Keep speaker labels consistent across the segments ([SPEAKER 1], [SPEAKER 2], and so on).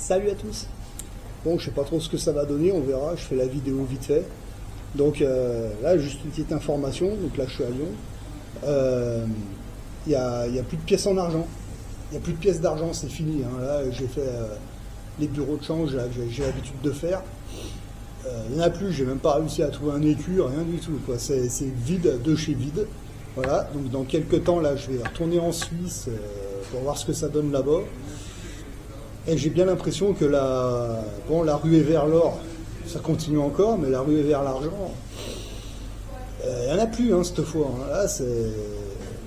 [SPEAKER 1] Salut à tous. Bon, je sais pas trop ce que ça va donner, on verra, je fais la vidéo vite fait. Donc là, juste une petite information, donc là je suis à Lyon. Il y a plus de pièces en argent. Il n'y a plus de pièces d'argent, c'est fini. Hein. Là, j'ai fait les bureaux de change là, que j'ai l'habitude de faire. Il n'y en a plus, j'ai même pas réussi à trouver un écu, rien du tout. C'est vide de chez vide. Voilà, donc dans quelques temps, là, je vais retourner en Suisse pour voir ce que ça donne là-bas. Et j'ai bien l'impression que la ruée vers l'or, ça continue encore, mais la ruée vers l'argent, il n'y en a plus hein, cette fois. Hein.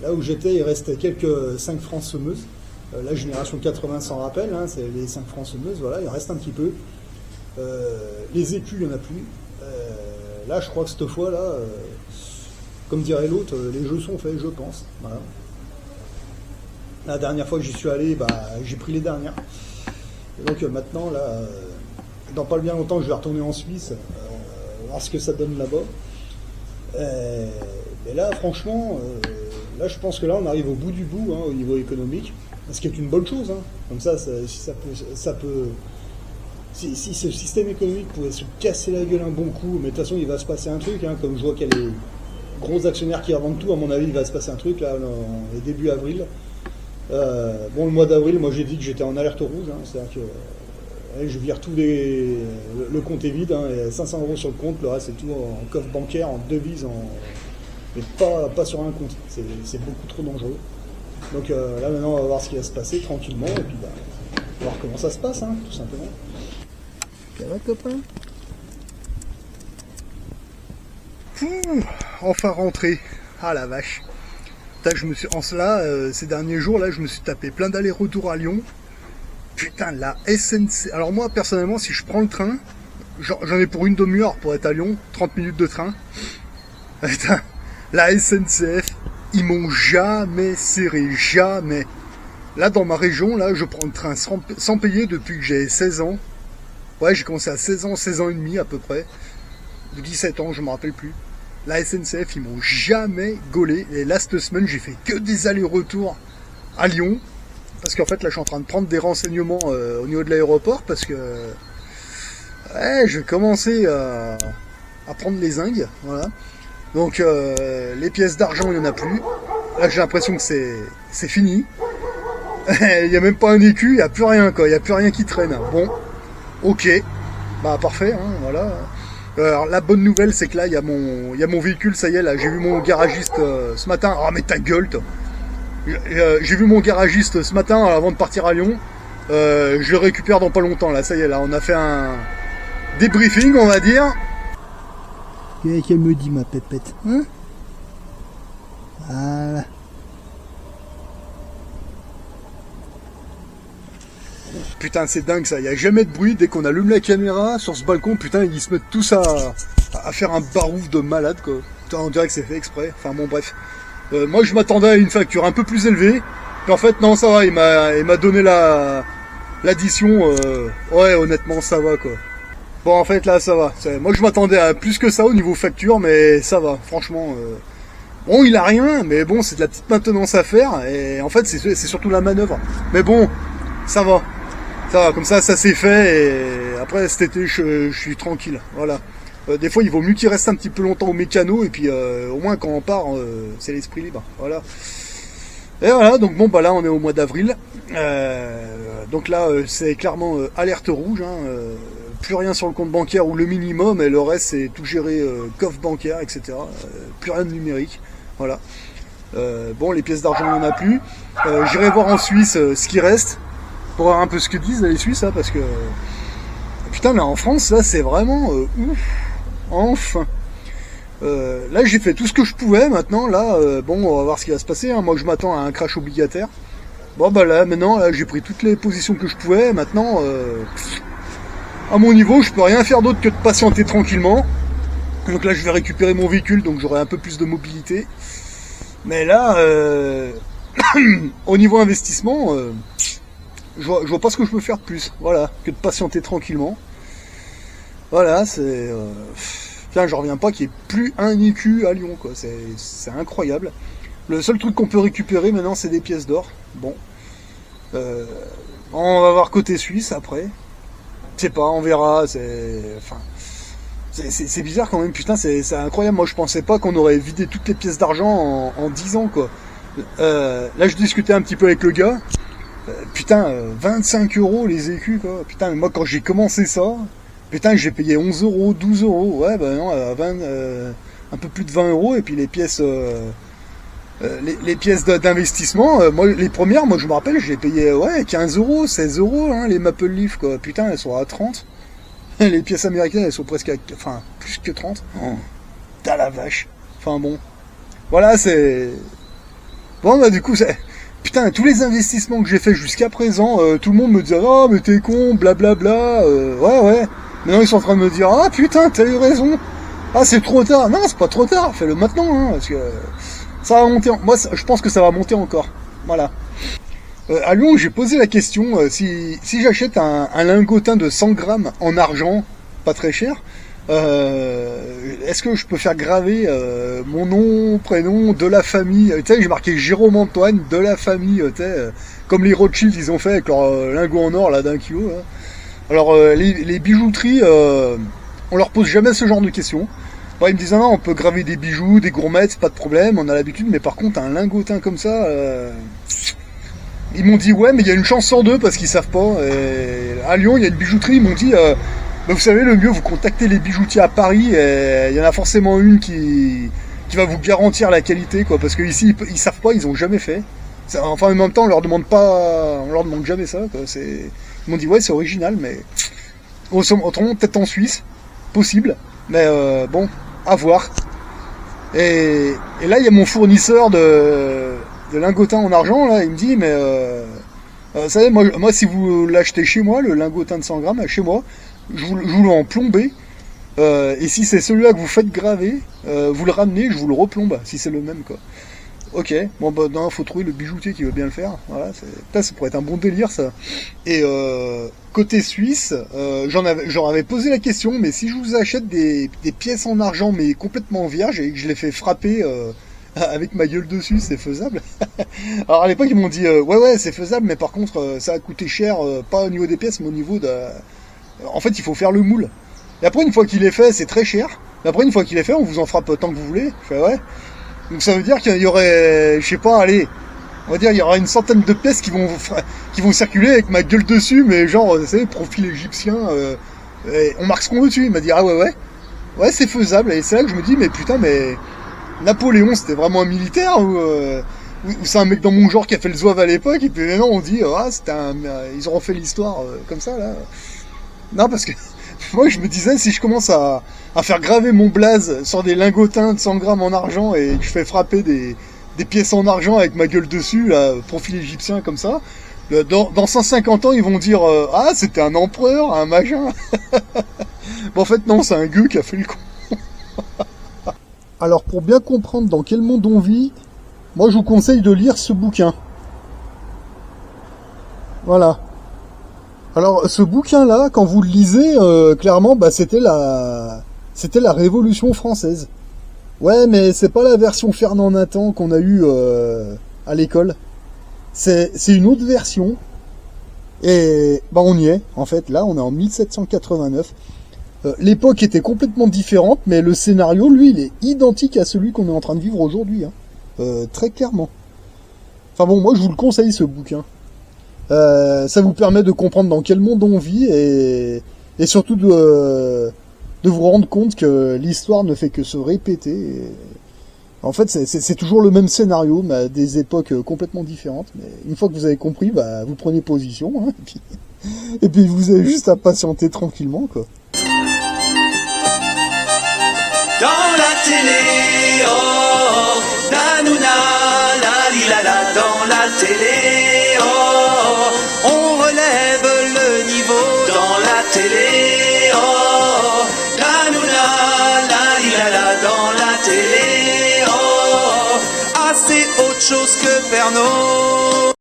[SPEAKER 1] Là où j'étais, il restait quelques 5 francs semeuses. La génération 80 s'en rappelle, hein, c'est les 5 francs semeuses, voilà, il en reste un petit peu. Les écus, il n'y en a plus. Là, je crois que cette fois, là, comme dirait l'autre, les jeux sont faits, je pense. Voilà. La dernière fois que j'y suis allé, j'ai pris les dernières. Et donc maintenant, là, dans pas bien longtemps, je vais retourner en Suisse, voir ce que ça donne là-bas. Et là, franchement, là, je pense que là, on arrive au bout du bout, hein, au niveau économique, ce qui est une bonne chose. Hein. Comme ça, si ce système économique pouvait se casser la gueule un bon coup, mais de toute façon, il va se passer un truc, hein, comme je vois qu'il y a les gros actionnaires qui revendent tout, à mon avis, il va se passer un truc, là, début avril. Le mois d'avril, moi j'ai dit que j'étais en alerte rouge, hein, c'est-à-dire que je vire le compte est vide, hein, et 500 € sur le compte, le reste c'est tout en coffre bancaire, en devise, mais pas sur un compte, c'est beaucoup trop dangereux. Donc là maintenant on va voir ce qui va se passer tranquillement, et puis on va voir comment ça se passe, hein, tout simplement. Ça va copain? Enfin rentré, ah la vache. Ces derniers jours, là, je me suis tapé plein d'allers-retours à Lyon. Putain, la SNCF. Alors moi, personnellement, si je prends le train, j'en ai pour une demi-heure pour être à Lyon, 30 minutes de train. Putain, la SNCF, ils m'ont jamais serré, jamais. Là, dans ma région, là, je prends le train sans payer depuis que j'ai 16 ans. Ouais, j'ai commencé à 16 ans, 16 ans et demi à peu près. Ou 17 ans, je me rappelle plus. La SNCF, ils m'ont jamais gaulé. Et là, cette semaine, j'ai fait que des allers-retours à Lyon. Parce qu'en fait, là, je suis en train de prendre des renseignements au niveau de l'aéroport. Parce que je vais commencer à prendre les zingues. Voilà. Donc, les pièces d'argent, il n'y en a plus. Là, j'ai l'impression que c'est fini. Il n'y a même pas un écu, il n'y a plus rien, quoi. Il n'y a plus rien qui traîne. Bon, ok. Parfait, hein, voilà. Alors la bonne nouvelle c'est que là il y a mon véhicule, ça y est, là j'ai vu mon garagiste ce matin. Ah mais ta gueule toi. J'ai vu mon garagiste ce matin avant de partir à Lyon. Je le récupère dans pas longtemps là, ça y est, là on a fait un débriefing on va dire. Qu'est-ce qu'elle me dit ma pépette, hein? Voilà. Putain, c'est dingue ça, il n'y a jamais de bruit dès qu'on allume la caméra sur ce balcon. Putain, ils se mettent tous à faire un barouf de malade quoi. Putain, on dirait que c'est fait exprès. Enfin bon, bref. Moi je m'attendais à une facture un peu plus élevée. Mais en fait, non, ça va, il m'a donné l'addition. Ouais, honnêtement, ça va quoi. Bon, en fait, là, ça va. Moi je m'attendais à plus que ça au niveau facture, mais ça va, franchement. Bon, il a rien, mais bon, c'est de la petite maintenance à faire. Et en fait, c'est surtout la manœuvre. Mais bon, ça va. Ça, comme ça s'est fait et après cet été je suis tranquille, voilà. Des fois il vaut mieux qu'il reste un petit peu longtemps au mécano et puis au moins quand on part c'est l'esprit libre, voilà. Et voilà, donc bon là on est au mois d'avril, donc là c'est clairement alerte rouge, hein, plus rien sur le compte bancaire ou le minimum et le reste c'est tout géré coffre bancaire etc, plus rien de numérique, voilà. Bon les pièces d'argent il n'y en a plus, j'irai voir en Suisse ce qui reste. Pour voir un peu ce que disent les Suisses, hein, parce que putain là en France là c'est vraiment ouf, enfin. Là j'ai fait tout ce que je pouvais, maintenant là bon on va voir ce qui va se passer, hein. Moi je m'attends à un crash obligataire. Bon là maintenant là, j'ai pris toutes les positions que je pouvais, maintenant à mon niveau je peux rien faire d'autre que de patienter tranquillement. Donc là je vais récupérer mon véhicule, donc j'aurai un peu plus de mobilité. Mais là au niveau investissement je vois pas ce que je peux faire de plus, voilà, que de patienter tranquillement. Voilà, c'est... Tiens, j'en reviens pas qu'il n'y ait plus un écu à Lyon, quoi, c'est incroyable. Le seul truc qu'on peut récupérer maintenant, c'est des pièces d'or. Bon. On va voir côté suisse après. Je sais pas, on verra. Enfin, c'est bizarre quand même. Putain, c'est incroyable. Moi, je pensais pas qu'on aurait vidé toutes les pièces d'argent en 10 ans, quoi. Là, je discutais un petit peu avec le gars. Putain, 25 euros les écus, quoi. Putain, mais moi, quand j'ai commencé ça, putain, j'ai payé 11 euros, 12 euros. Ouais, bah non, un peu plus de 20 euros. Et puis les pièces, les pièces d'investissement, moi, les premières, moi, je me rappelle, j'ai payé, ouais, 15 euros, 16 euros, hein, les Maple Leaf, quoi. Putain, elles sont à 30. Les pièces américaines, elles sont presque enfin, plus que 30. Oh, t'as la vache. Enfin, bon. Voilà, c'est... Bon, bah, du coup, c'est... Putain, tous les investissements que j'ai fait jusqu'à présent, tout le monde me disait oh mais t'es con, blablabla, ouais. Maintenant ils sont en train de me dire ah putain t'as eu raison, ah c'est trop tard. Non c'est pas trop tard, fais-le maintenant, hein, parce que ça va monter. Moi je pense que ça va monter encore. Voilà. À Lyon j'ai posé la question si j'achète un lingotin de 100 grammes en argent, pas très cher. Est-ce que je peux faire graver mon nom, prénom, de la famille, tu sais, j'ai marqué Jérôme Antoine, de la famille, tu sais, comme les Rothschild ils ont fait avec leur lingot en or là d'un kilo. Là. Alors les bijouteries, on leur pose jamais ce genre de questions. Bon, ils me disent non, on peut graver des bijoux, des gourmettes, pas de problème, on a l'habitude, mais par contre un lingotin comme ça, ils m'ont dit ouais mais il y a une chance sur deux parce qu'ils savent pas. Et à Lyon il y a une bijouterie, ils m'ont dit bah vous savez, le mieux, vous contactez les bijoutiers à Paris, et il y en a forcément une qui va vous garantir la qualité, quoi, parce que ici, ils savent pas, ils ont jamais fait. Enfin, en même temps, on leur demande jamais ça, quoi. Ils m'ont dit, ouais, c'est original, mais autrement, peut-être en Suisse, possible, mais bon, à voir. Et là, il y a mon fournisseur de lingotin en argent, là, il me dit, mais vous savez, moi, si vous l'achetez chez moi, le lingotin de 100 grammes, chez moi, je vous le en plombé. Et si c'est celui-là que vous faites graver, vous le ramenez, je vous le replombe, si c'est le même, quoi. Ok, bon bah non, faut trouver le bijoutier qui veut bien le faire. Voilà, ça pourrait être un bon délire, ça. Et côté suisse, j'en avais posé la question, mais si je vous achète des pièces en argent, mais complètement vierges, et que je les fais frapper avec ma gueule dessus, c'est faisable? Alors à l'époque, ils m'ont dit, ouais, c'est faisable, mais par contre, ça a coûté cher, pas au niveau des pièces, mais au niveau de... En fait, il faut faire le moule. Et après, une fois qu'il est fait, c'est très cher. Et après, une fois qu'il est fait, on vous en frappe tant que vous voulez. Je fais, ouais. Donc ça veut dire qu'il y aurait, je sais pas, allez, on va dire, il y aura une centaine de pièces qui vont circuler avec ma gueule dessus, mais genre, vous savez, profil égyptien, on marque ce qu'on veut dessus. Il m'a dit, ah ouais, c'est faisable. Et c'est là que je me dis, mais putain, mais Napoléon, c'était vraiment un militaire ou c'est un mec dans mon genre qui a fait le zouave à l'époque, et puis maintenant on dit, ah, ils auront fait l'histoire comme ça, là. Non, parce que moi je me disais, si je commence à faire graver mon blaze sur des lingotins de 100 grammes en argent et que je fais frapper des pièces en argent avec ma gueule dessus, là, profil égyptien comme ça, dans 150 ans ils vont dire ah c'était un empereur, un machin. Bon, en fait non, c'est un gueux qui a fait le con. Alors pour bien comprendre dans quel monde on vit, moi je vous conseille de lire ce bouquin. Voilà. Alors ce bouquin-là, quand vous le lisez, clairement, bah c'était la Révolution française. Ouais, mais c'est pas la version Fernand Nathan qu'on a eue à l'école. C'est une autre version. Et bah on y est, en fait. Là, on est en 1789. L'époque était complètement différente, mais le scénario, lui, il est identique à celui qu'on est en train de vivre aujourd'hui. Hein. Très clairement. Enfin bon, moi je vous le conseille ce bouquin. Ça vous permet de comprendre dans quel monde on vit et surtout de vous rendre compte que l'histoire ne fait que se répéter. Et en fait, c'est toujours le même scénario, mais à des époques complètement différentes. Mais une fois que vous avez compris, bah, vous prenez position, hein, et puis vous avez juste à patienter tranquillement, quoi.
[SPEAKER 2] Dans la télé, oh, Hanouna, la li la la, dans la télé, oh, on relève le niveau dans la télé, oh, Hanouna, la li la la, dans la télé, oh, ah c'est autre chose que Pernod.